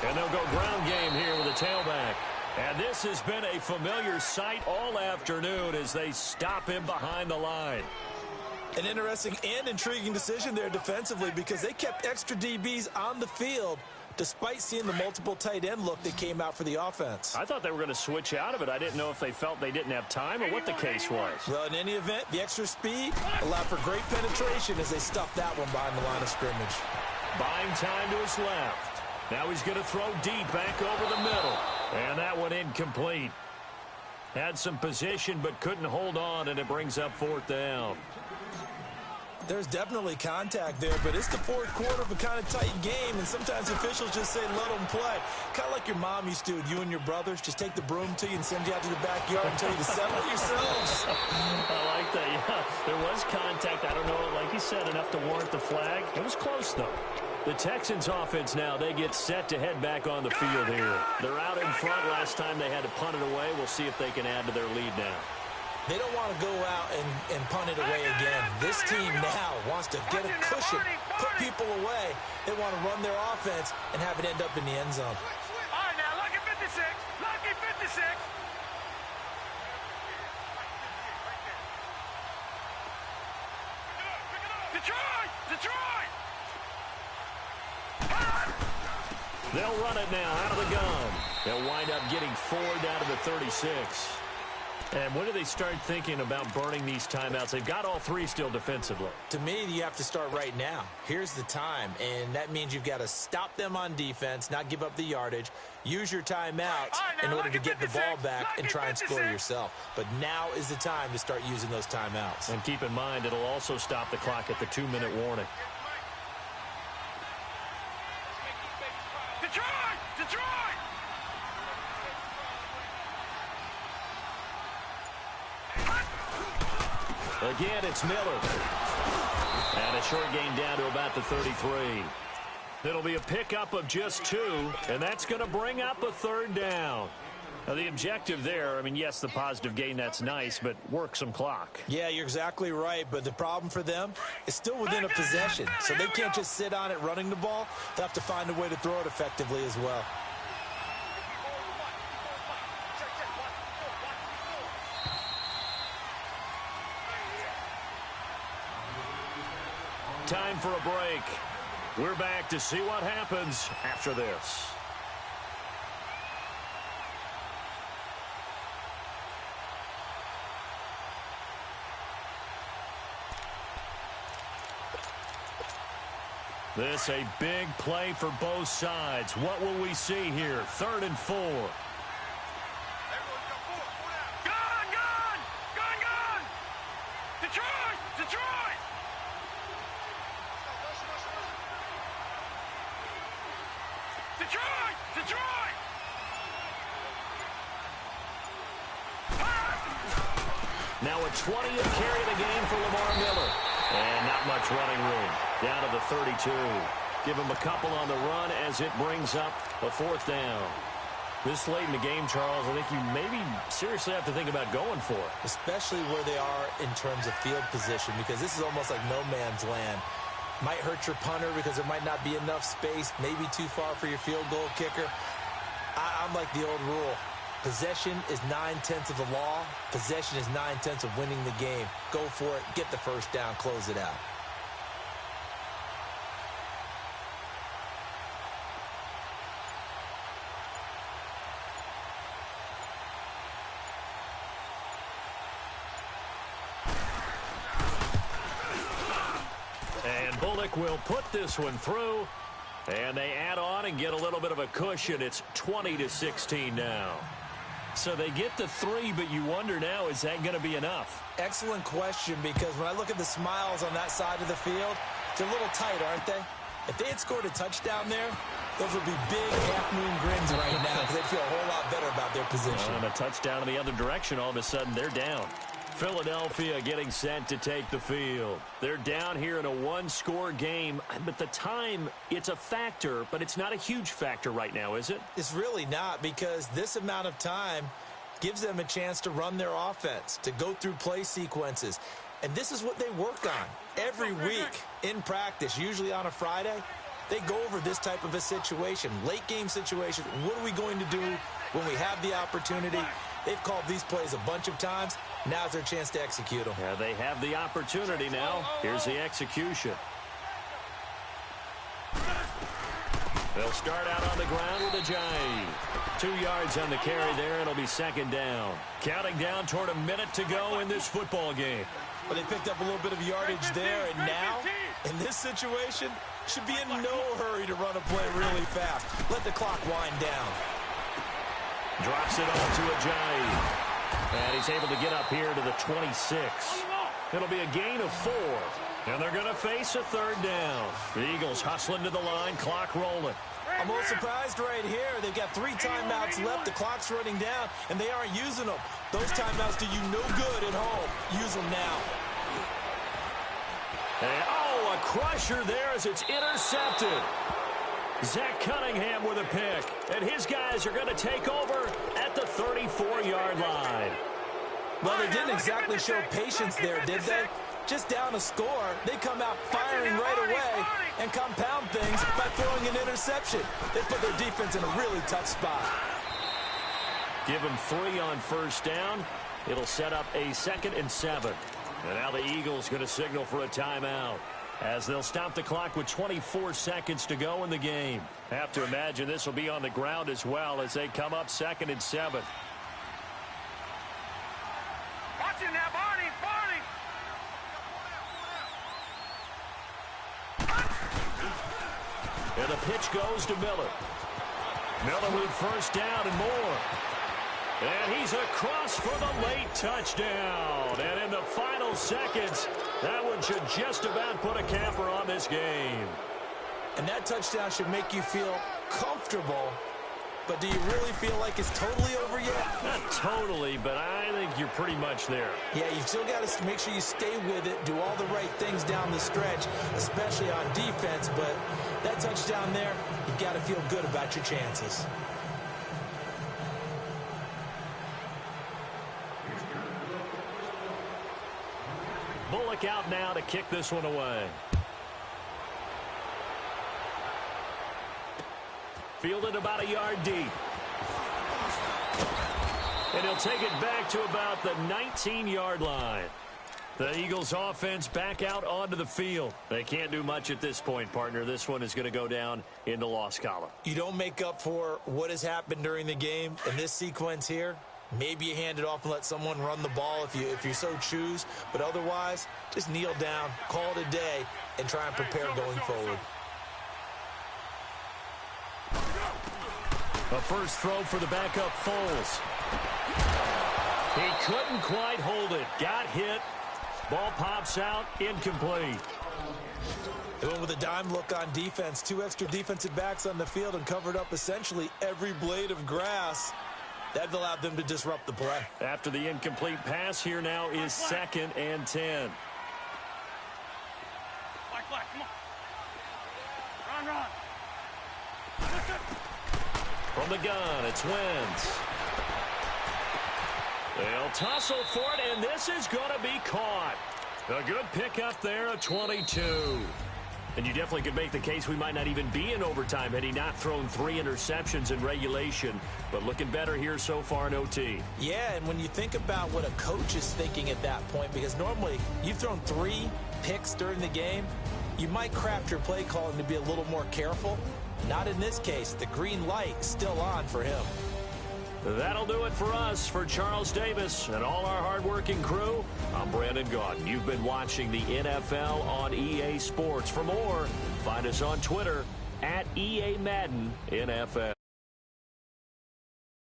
And they'll go ground game here with a tailback. And this has been a familiar sight all afternoon as they stop him behind the line. An interesting and intriguing decision there defensively because they kept extra DBs on the field despite seeing the multiple tight end look that came out for the offense. I thought they were going to switch out of it. I didn't know if they felt they didn't have time or what the case was. Well, in any event, the extra speed allowed for great penetration as they stuffed that one behind the line of scrimmage. Buying time to his left. Now he's going to throw deep back over the middle. And that one incomplete. Had some position but couldn't hold on, and it brings up 4th down. There's definitely contact there, but it's the 4th quarter of a kind of tight game, and sometimes officials just say, let them play. Kind of like your mom used to with you and your brothers. Just take the broom to you and send you out to the backyard and tell you to settle it yourselves. I like that, yeah. There was contact. I don't know, like you said, enough to warrant the flag. It was close, though. The Texans offense now, they get set to head back on the field here. They're out in front. Last time they had to punt it away. We'll see if they can add to their lead now. They don't want to go out and punt it away again. This team now wants to get a cushion, put people away. They want to run their offense and have it end up in the end zone. All right, now, lucky 56. Lucky 56. Detroit! Detroit! They'll run it now out of the gun. They'll wind up getting 4 down to the 36. And when do they start thinking about burning these timeouts? They've got all 3 still defensively. To me, you have to start right now. Here's the time, and that means you've got to stop them on defense, not give up the yardage, use your timeouts in order to get the ball back and try and score yourself. But now is the time to start using those timeouts. And keep in mind, it'll also stop the clock at the 2-minute warning. Detroit! Detroit! Again, it's Miller. And a short gain down to about the 33. It'll be a pickup of just 2, and that's going to bring up a 3rd down. Now, the objective there, I mean, yes, the positive gain, that's nice, but work some clock. Yeah, you're exactly right, but the problem for them is still within a possession, so they can't just sit on it running the ball. They'll have to find a way to throw it effectively as well. Time for a break. We're back to see what happens after this. This a big play for both sides. What will we see here? 3rd and 4. Gone! Gone! Gone! Gone! Detroit! Detroit! Detroit! Detroit! Now a 20th carry of the game for Lamar Miller. And not much running room. Down to the 32. Give him a couple on the run as it brings up a 4th down. This late in the game, Charles, I think you maybe seriously have to think about going for it. Especially where they are in terms of field position, because this is almost like no man's land. Might hurt your punter because there might not be enough space, maybe too far for your field goal kicker. I'm like the old rule. Possession is 9/10 of the law. Possession is 9/10 of winning the game. Go for it. Get the first down. Close it out. And Bullock will put this one through. And they add on and get a little bit of a cushion. It's 20-16 now. So they get the 3, but you wonder now, is that going to be enough? Excellent question, because when I look at the smiles on that side of the field, they're a little tight, aren't they? If they had scored a touchdown there, those would be big half-moon grins right now because they'd feel a whole lot better about their position. And a touchdown in the other direction, all of a sudden they're down. Philadelphia getting set to take the field. They're down here in a 1-score game, but the time, it's a factor, but it's not a huge factor right now, is it? It's really not, because this amount of time gives them a chance to run their offense, to go through play sequences. And this is what they work on every week in practice, usually on a Friday. They go over this type of a situation, late game situation. What are we going to do when we have the opportunity? They've called these plays a bunch of times. Now's their chance to execute them. Yeah, they have the opportunity now. Here's the execution. They'll start out on the ground with a jive. 2 yards on the carry there. It'll be 2nd down. Counting down toward a minute to go in this football game. Well, they picked up a little bit of yardage there, and now, in this situation, should be in no hurry to run a play really fast. Let the clock wind down. Drops it off to Ajayi. And he's able to get up here to the 26. It'll be a gain of 4. And they're going to face a 3rd down. The Eagles hustling to the line, clock rolling. I'm a little surprised right here. They've got 3 timeouts left. The clock's running down, and they aren't using them. Those timeouts do you no good at home. Use them now. And, oh, a crusher there as it's intercepted. Zach Cunningham with a pick, and his guys are going to take over at the 34-yard line. Well, they didn't exactly show patience there, did they? Just down a score, they come out firing right away and compound things by throwing an interception. They put their defense in a really tough spot. Give them 3 on 1st down. It'll set up a 2nd and 7. And now the Eagles going to signal for a timeout, as they'll stop the clock with 24 seconds to go in the game. Have to imagine this will be on the ground as well as they come up 2nd and 7. Watch it now, Barney, Barney. And the pitch goes to Miller. Miller with 1st down and more. And he's across for the late touchdown. And in the final seconds, that one should just about put a capper on this game. And that touchdown should make you feel comfortable. But do you really feel like it's totally over yet? Not totally, but I think you're pretty much there. Yeah, you still got to make sure you stay with it, do all the right things down the stretch, especially on defense. But that touchdown there, you've got to feel good about your chances. Bullock out now to kick this one away. Fielded about a yard deep. And he'll take it back to about the 19-yard line. The Eagles offense back out onto the field. They can't do much at this point, partner. This one is going to go down in the loss column. You don't make up for what has happened during the game in this sequence here. Maybe you hand it off and let someone run the ball if you so choose. But otherwise, just kneel down, call it a day, and try and prepare going forward. A first throw for the backup Foles. He couldn't quite hold it. Got hit. Ball pops out. Incomplete. They went with a dime look on defense. 2 extra defensive backs on the field and covered up essentially every blade of grass. That allowed them to disrupt the play. After the incomplete pass, here now is 2nd and 10. Come on. Run, run. the gun. It's Wentz. They'll tussle for it, and this is going to be caught. A good pickup there at 22. And you definitely could make the case we might not even be in overtime had he not thrown 3 interceptions in regulation. But looking better here so far in OT. Yeah, and when you think about what a coach is thinking at that point, because normally you've thrown 3 picks during the game, you might craft your play calling to be a little more careful. Not in this case. The green light still on for him. That'll do it for us. For Charles Davis and all our hardworking crew, I'm Brandon Gaudin. You've been watching the NFL on EA Sports. For more, find us on Twitter @EA Madden NFL.